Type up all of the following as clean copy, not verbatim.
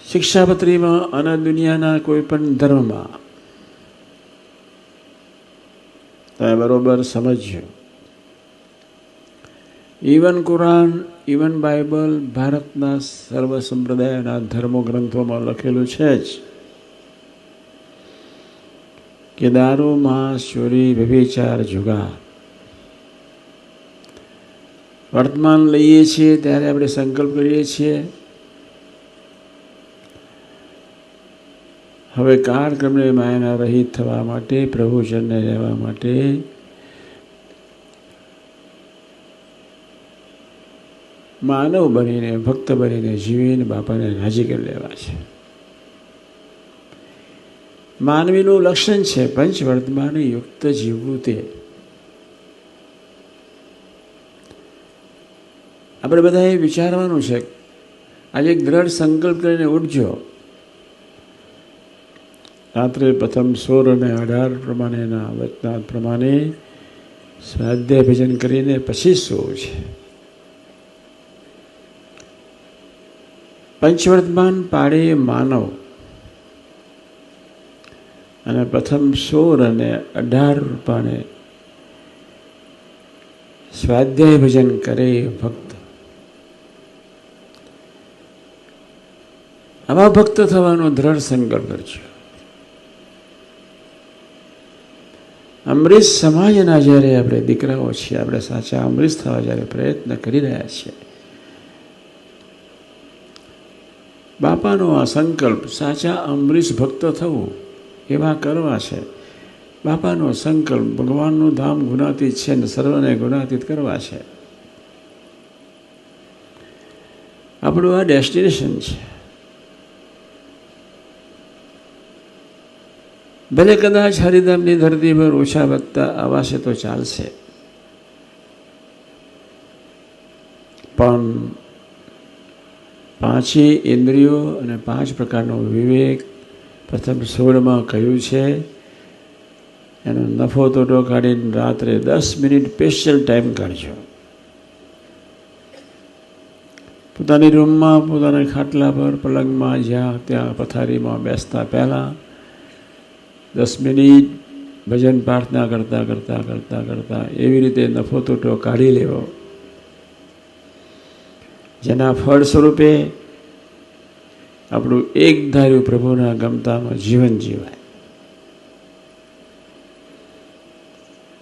શિક્ષાપત્રીમાં અને દુનિયાના કોઈ પણ ધર્મમાં તમે બરોબર સમજ્યો. ઇવન કુરાન, ઇવન બાઇબલ, ભારતના સર્વ સંપ્રદાયના ધર્મો ગ્રંથોમાં લખેલું છે જ કે દારૂ, માંસ, ચોરી, વ્યભિચાર, જુગાર. વર્તમાન લઈએ છીએ ત્યારે આપણે સંકલ્પ કરીએ છીએ હવે કાળક્રમે માયાના રહિત થવા માટે, પ્રભુજનને રહેવા માટે માનવ બનીને, ભક્ત બનીને જીવીને બાપાને રાજી કરી લેવા છે. માનવીનું લક્ષણ છે પંચવર્તમાન યુક્ત જીવવું. તે આપણે બધાએ વિચારવાનું છે. આજે એક દ્રઢ સંકલ્પ કરીને ઉઠજો. રાત્રે પ્રથમ 16 અને 18 પ્રમાણેના વચનાથ પ્રમાણે સ્વાધ્યાય ભજન કરીને પછી સૂવું છે. પંચવર્તમાન પાડે માનવ અને પ્રથમ 16 અને 18 રૂપાને સ્વાધ્યાય ભજન કરે ભક્ત. આવા ભક્ત થવાનો દ્રઢ સંકલ્પ કરજો. અમરીશ સમાજના જ્યારે આપણે દીકરાઓ છીએ, આપણે સાચા અમરીશ થવા જ્યારે પ્રયત્ન કરી રહ્યા છીએ, બાપાનો આ સંકલ્પ સાચા અમરીશ ભક્ત થવું એવા કરવા છે. બાપાનો સંકલ્પ ભગવાનનું ધામ ગુણાતીત છે ને સર્વને ગુણાતીત કરવા છે. આપણું આ ડેસ્ટિનેશન છે. ભલે કદાચ હરિધામની ધરતી પર ઓછા વત્તા આવાશે તો ચાલશે, પણ 5 ઇન્દ્રિયો અને 5 પ્રકારનો વિવેક પ્રથમ 16માં કહ્યું છે. એનો નફો તોટો કાઢીને રાત્રે 10 મિનિટ સ્પેશિયલ ટાઈમ કાઢજો. પોતાની રૂમમાં, પોતાના ખાટલા પર, પલંગમાં, જ્યાં ત્યાં પથારીમાં બેસતા પહેલાં 10 મિનિટ ભજન પ્રાર્થના કરતાં કરતાં કરતાં કરતાં એવી રીતે નફો તોટો કાઢી લેવો જેના ફળ સ્વરૂપે આપણું એક ધાર્યું પ્રભુના ગમતામાં જીવન જીવાય.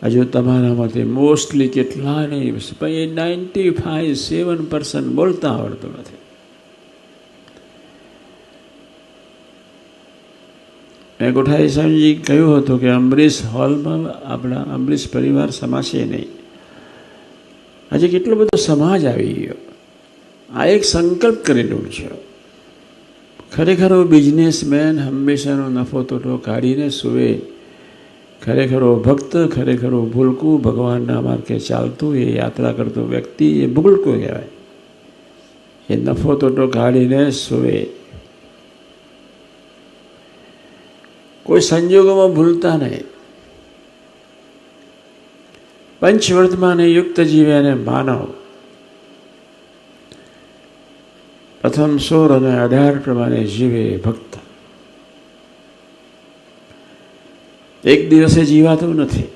હજુ તમારામાંથી મોસ્ટલી કેટલા નહીં, 95-7% બોલતા આવડતું નથી. મેં કોઠારી સ્વામીજી કહ્યું હતું કે અમરીશ હોલમાં આપણા અમરીશ પરિવાર સમાશે નહીં. આજે કેટલો બધો સમાજ આવી ગયો. આ એક સંકલ્પ કરેલું છે. ખરેખરો બિઝનેસમેન હંમેશાનો નફો તોટો કાઢીને સૂવે. ખરેખરો ભક્ત, ખરેખરો ભૂલકું, ભગવાનના માર્ગે ચાલતું એ યાત્રા કરતો વ્યક્તિ એ ભૂલકું કહેવાય. એ નફો તોટો કાઢીને સૂવે. કોઈ સંજોગોમાં ભૂલતા નહીં. પંચવર્તમાન યુક્ત જીવે અને માનવ પ્રથમ 16 અને 18 પ્રમાણે જીવે ભક્ત. એક દિવસે જીવાતું નથી.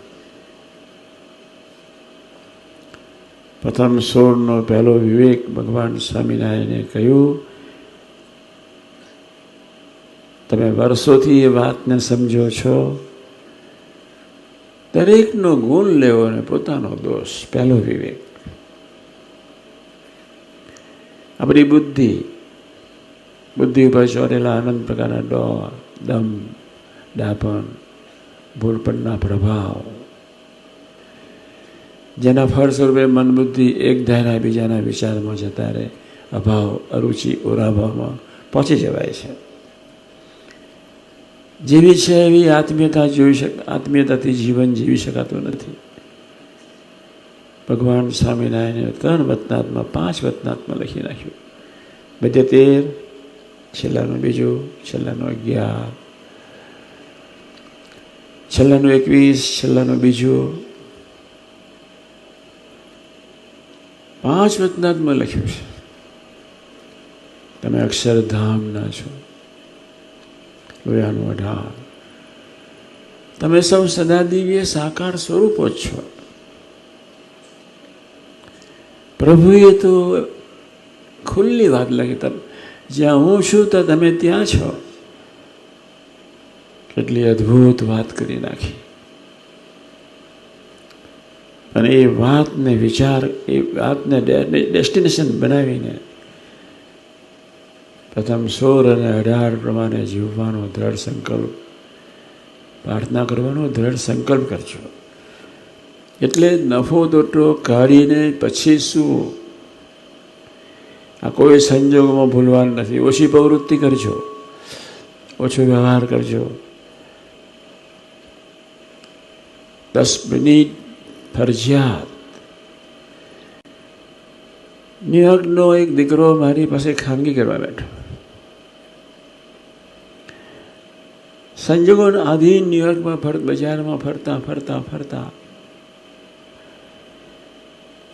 પ્રથમ 16નો પહેલો વિવેક ભગવાન સ્વામિનારાયણે કહ્યું. તમે વર્ષોથી એ વાતને સમજો છો. દરેકનો ગુણ લેવો અને પોતાનો દોષ. પહેલો વિવેક. આપણી બુદ્ધિ ઉપર ચોરેલા અનંત પ્રકારના ડોર, દમ, ડાપણ, ભૂલપણના પ્રભાવ, જેના ફળ સ્વરૂપે મન બુદ્ધિ એક ધારા બીજાના વિચારમાં જતા રહે. અભાવ, અરુચિ, ઓરાભાવમાં પહોંચી જવાય છે. જેવી છે એવી આત્મીયતાથી જીવન જીવી શકાતું નથી. ભગવાન સ્વામિનારાયણે 3 વચનાત્મા 5 વચનાત્મા લખી નાખ્યું. 72, છેલ્લાનું 2, છેલ્લાનું 11, છેલ્લાનું 21, છેલ્લાનું 2, 5 વચનાત્મા લખ્યું છે. તમે અક્ષરધામના છો, લોયાનું અઢાર. તમે સૌ સદા દિવ્ય સાકાર સ્વરૂપો જ છો. પ્રભુએ તો ખુલ્લી વાત લખી, જ્યાં હું છું તો તમે ત્યાં છો. કેટલી અદ્ભુત વાત કરી નાખી. અને એ વાતને વિચાર, એ વાતને ડેસ્ટિનેશન બનાવીને પ્રથમ 16 અને 18 પ્રમાણે જીવવાનો દ્રઢ સંકલ્પ, પ્રાર્થના કરવાનો દ્રઢ સંકલ્પ કરજો. એટલે નફો દોટો કાઢીને પછી શું, આ કોઈ સંજોગોમાં ભૂલવાનું નથી. ઓછી પ્રવૃત્તિ કરજો, ઓછો વ્યવહાર કરજો. 10 મિનિટ ફરજિયાત. ન્યુયોર્કનો એક દીકરો મારી પાસે ખાનગી કરવા બેઠો. સંજોગોના આધીન ન્યુયોર્કમાં બજારમાં ફરતા ફરતા ફરતા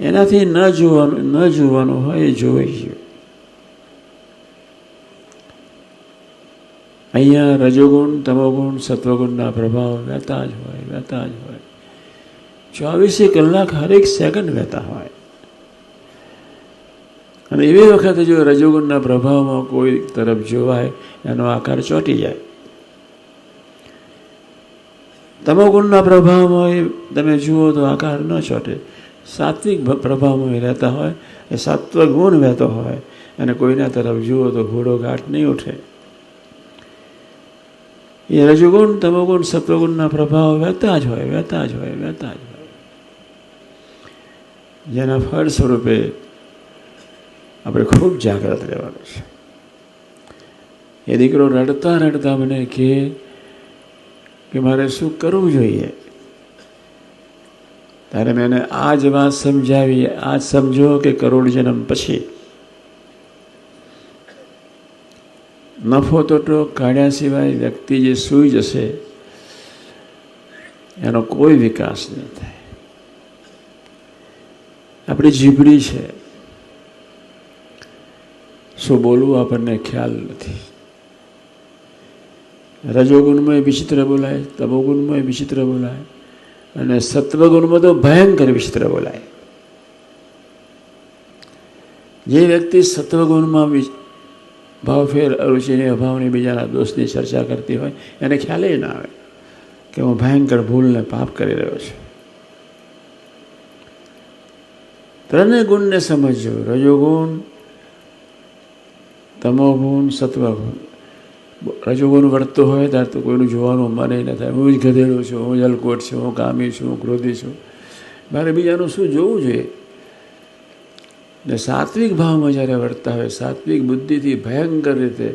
એનાથી ન જોવાનું હોય એ જોઈ ગયો. અહીંયા રજોગુણ, તમોગુણ, સત્વગુણના પ્રભાવ વહેતા જ હોય, વહેતા જ હોય. 24 કલાક હરેક સેકન્ડ વહેતા હોય. અને એવી વખતે જો રજોગુણના પ્રભાવમાં કોઈ તરફ જોવાય, એનો આકાર ચોંટી જાય. તમોગુણના પ્રભાવમાં તમે જુઓ તો આકાર ન ચોંટે. સાત્વિક પ્રભાવમાં રહેતા હોય, એ સત્વ ગુણ વહેતો હોય, અને કોઈના તરફ જુઓ તો ઘોડો ઘાટ નહીં ઉઠે. એ રજોગુણ, તમોગુણ, સત્વગુણના પ્રભાવ વહેતા જ હોય, વહેતા જ હોય, વહેતા જ હોય. જેના ફળ સ્વરૂપે આપણે ખૂબ જાગ્રત રહેવાનું છે. એ દીકરો રડતા રડતા મને કહે કે મારે શું કરવું જોઈએ. ત્યારે મેં એને આ જ વાત સમજાવી. આ સમજો કે કરોડ જન્મ પછી નફો તોટો કાઢ્યા સિવાય વ્યક્તિ જે સૂઈ જશે એનો કોઈ વિકાસ નહીં થાય. આપણી જીભડી છે, શું બોલવું આપણને ખ્યાલ નથી. રજોગુણમાં વિચિત્ર બોલાય, તમોગુણમાં વિચિત્ર બોલાય, અને સત્વગુણમાં તો ભયંકર વિચિત્ર બોલાય. જે વ્યક્તિ સત્વગુણમાં ભાવફેર, અરુચિની, અભાવની, બીજાના દોષની ચર્ચા કરતી હોય એને ખ્યાલ ના આવે કે હું ભયંકર ભૂલને પાપ કરી રહ્યો છું. ત્રણેય ગુણને સમજજો: રજોગુણ, તમોગુણ, સત્વગુણ. રજોગુણ વર્તતો હોય ત્યારે તો કોઈનું જોવાનું મન ન થાય. હું જ ગધેડો છું, હું જલકોટ છું, હું કામી છું, હું ક્રોધી છું, મારે બીજાનું શું જોવું જોઈએ. ને સાત્વિક ભાવમાં જ્યારે વર્તતા હોય, સાત્વિક બુદ્ધિથી ભયંકર રીતે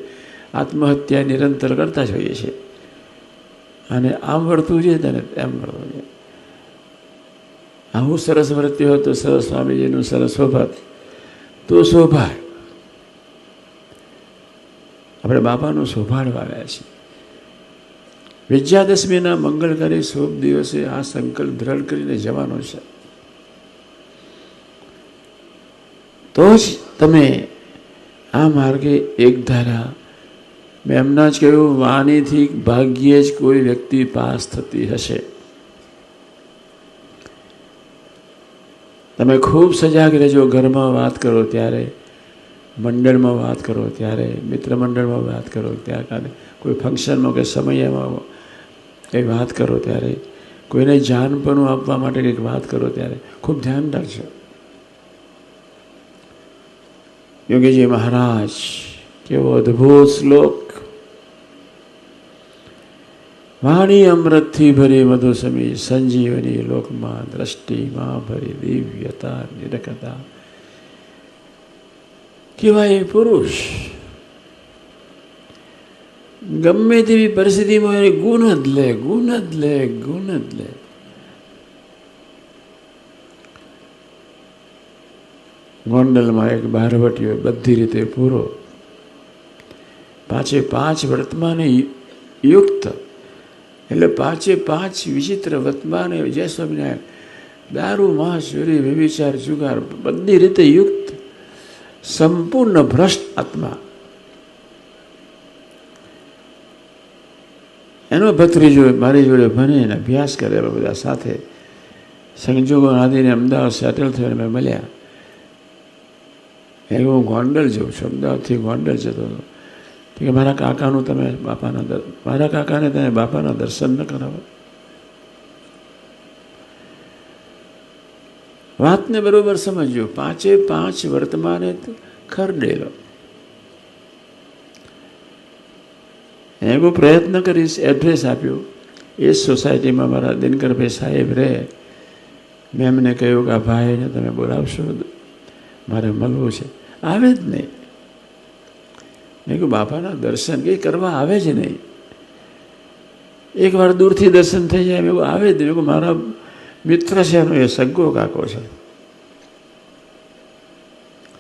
આત્મહત્યા નિરંતર કરતા જ હોઈએ છીએ. અને આમ વર્તવું જોઈએ તેને એમ વર્તવું જોઈએ. હું સરસ વર્ત્યો હોય તો સરસ સ્વામીજીનું સરસ સ્વભાવ તો સ્વભાવ. આપણે બાપાનું સૌભાગ્ય વાવ્યા છીએ. વિજયાદશમીના મંગળકારી શુભ દિવસે આ સંકલ્પ દ્રઢ કરીને જવાનો છે. તો જ તમે આ માર્ગે એક ધારા, મેં એમના જ કહ્યું, વાણીથી ભાગ્યે જ કોઈ વ્યક્તિ પાસ થતી હશે. તમે ખૂબ સજાગ રહેજો. ઘરમાં વાત કરો ત્યારે, મંડળમાં વાત કરો ત્યારે, મિત્ર મંડળમાં વાત કરો ત્યારે, કોઈ ફંક્શનમાં કે સમયમાં કંઈ વાત કરો ત્યારે, કોઈને જાનપણું આપવા માટે કંઈક વાત કરો ત્યારે ખૂબ ધ્યાન રાખજો. યોગીજી મહારાજ કેવો અદ્ભુત શ્લોક: વાણી અમૃતથી ભરી મધુસમી, સંજીવની લોકમાં દ્રષ્ટિમાં ભરી દિવ્યતા નિરખતા. કેવાય પુરુષ ગમે તેવી પરિસ્થિતિમાં એને ગુણ જ લે, ગુણ જ લે, ગુણ જ લે. ગોંડલમાં એક બારવટીયો બધી રીતે પૂરો, 5 વર્તમાને યુક્ત, એટલે 5 વિચિત્ર વર્તમાને. જય સ્વામિનારાયણ. દારૂ, માંસ, ચોરી, વ્યભિચાર, જુગાર, બધી રીતે યુક્ત, સંપૂર્ણ ભ્રષ્ટ આત્મા. એનો ભત્રીજો મારી જોડે ભણે અને અભ્યાસ કરેલો, બધા સાથે સંજોગો આદિને અમદાવાદ સેટલ થયો, મેં મળ્યા. એ હું ગોંડલ જઉં છું, અમદાવાદથી ગોંડલ જતો હતો. કે મારા કાકાનું તમે મારા કાકાને તમે બાપાના દર્શન ન કરાવો. વાતને બરોબર સમજ્યો. 5 વર્તમાને ખરડેલો. હું પ્રયત્ન કરીશ. એડ્રેસ આપ્યો. એ જ સોસાયટીમાં મારા દિનકરભાઈ સાહેબ રહે. મેં એમને કહ્યું કે આ ભાઈને તમે બોલાવશો, મારે મળવું છે. આવે જ નહીં. મેં કહ્યું બાપાના દર્શન કંઈ કરવા આવે જ નહીં. એકવાર દૂરથી દર્શન થઈ જાય. મેં આવે જ નહીં. મારા મિત્ર છે એનો એ સગ્ગો કાકો છે.